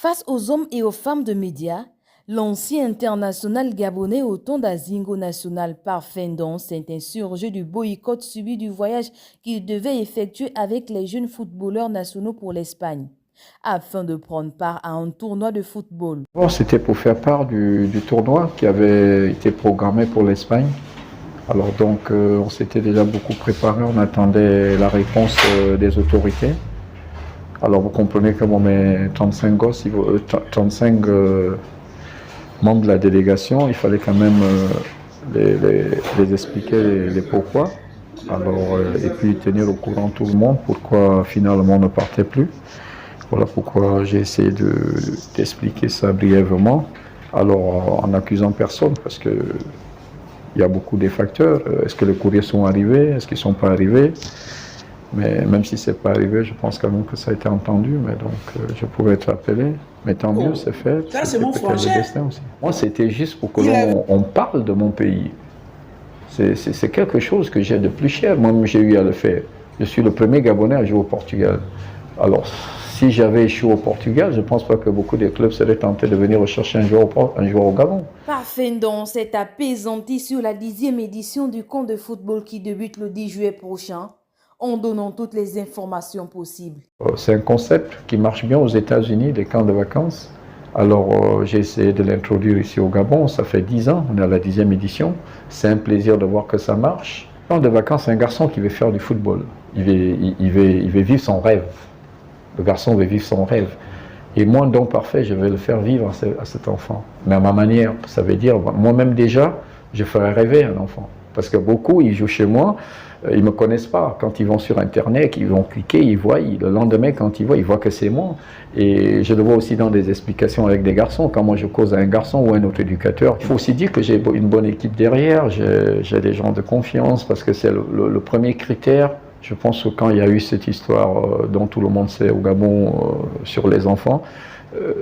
Face aux hommes et aux femmes de médias, l'ancien international gabonais Otonda Zingo National Parfendon s'est insurgé du boycott subi du voyage qu'il devait effectuer avec les jeunes footballeurs nationaux pour l'Espagne, afin de prendre part à un tournoi de football. C'était pour faire part du tournoi qui avait été programmé pour l'Espagne. Alors donc on s'était déjà beaucoup préparé, on attendait la réponse des autorités. Alors vous comprenez que bon, mes 35 gosses, 35 membres de la délégation, il fallait quand même les expliquer les pourquoi. Alors, et puis tenir au courant tout le monde pourquoi finalement on ne partait plus. Voilà pourquoi j'ai essayé d'expliquer ça brièvement. Alors en accusant personne, parce que il y a beaucoup de facteurs. Est-ce que les courriers sont arrivés? Est-ce qu'ils ne sont pas arrivés? Mais même si ce n'est pas arrivé, je pense quand même que ça a été entendu. Mais donc, je pouvais être appelé. Mais tant mieux, c'est fait. Ça, c'est mon frangin. Aussi. Moi, c'était juste pour que l'on parle de mon pays. C'est quelque chose que j'ai de plus cher. Moi, j'ai eu à le faire. Je suis le premier Gabonais à jouer au Portugal. Alors, si j'avais échoué au Portugal, je ne pense pas que beaucoup de clubs seraient tentés de venir rechercher un joueur au Gabon. Parfendon s'est apaisanti sur la 10e édition du camp de football qui débute le 10 juillet prochain, en donnant toutes les informations possibles. C'est un concept qui marche bien aux États-Unis, des camps de vacances. Alors j'ai essayé de l'introduire ici au Gabon, ça fait 10 ans, on est à la 10e édition. C'est un plaisir de voir que ça marche. Le camp de vacances, c'est un garçon qui veut faire du football. Il veut vivre son rêve. Le garçon veut vivre son rêve. Et moi, don parfait, je vais le faire vivre à cet enfant. Mais à ma manière, ça veut dire, moi-même déjà, je ferai rêver un enfant. Parce que beaucoup, ils jouent chez moi, ils ne me connaissent pas. Quand ils vont sur Internet, ils vont cliquer, ils voient, le lendemain, quand ils voient que c'est moi. Et je le vois aussi dans des explications avec des garçons. Quand moi, je cause à un garçon ou à un autre éducateur, il faut aussi dire que j'ai une bonne équipe derrière, j'ai des gens de confiance, parce que c'est le premier critère. Je pense que quand il y a eu cette histoire dont tout le monde sait au Gabon sur les enfants,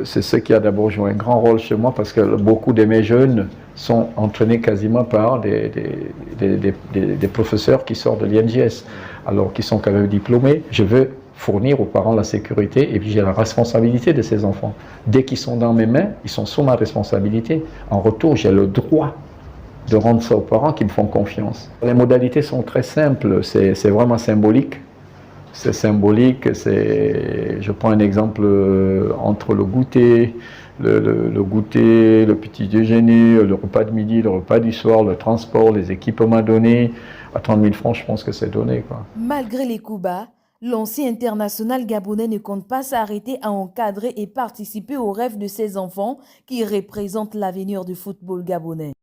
c'est ce qui a d'abord joué un grand rôle chez moi, parce que beaucoup de mes jeunes sont entraînés quasiment par des professeurs qui sortent de l'INGS, alors qu'ils sont quand même diplômés. Je veux fournir aux parents la sécurité, et puis j'ai la responsabilité de ces enfants. Dès qu'ils sont dans mes mains, ils sont sous ma responsabilité. En retour, j'ai le droit de rendre ça aux parents qui me font confiance. Les modalités sont très simples, c'est vraiment symbolique. C'est symbolique, je prends un exemple entre le goûter, le petit déjeuner, le repas de midi, le repas du soir, le transport, les équipements donnés. À 30 000 francs, je pense que c'est donné, quoi. Malgré les coups bas, l'ancien international gabonais ne compte pas s'arrêter à encadrer et participer aux rêves de ses enfants qui représentent l'avenir du football gabonais.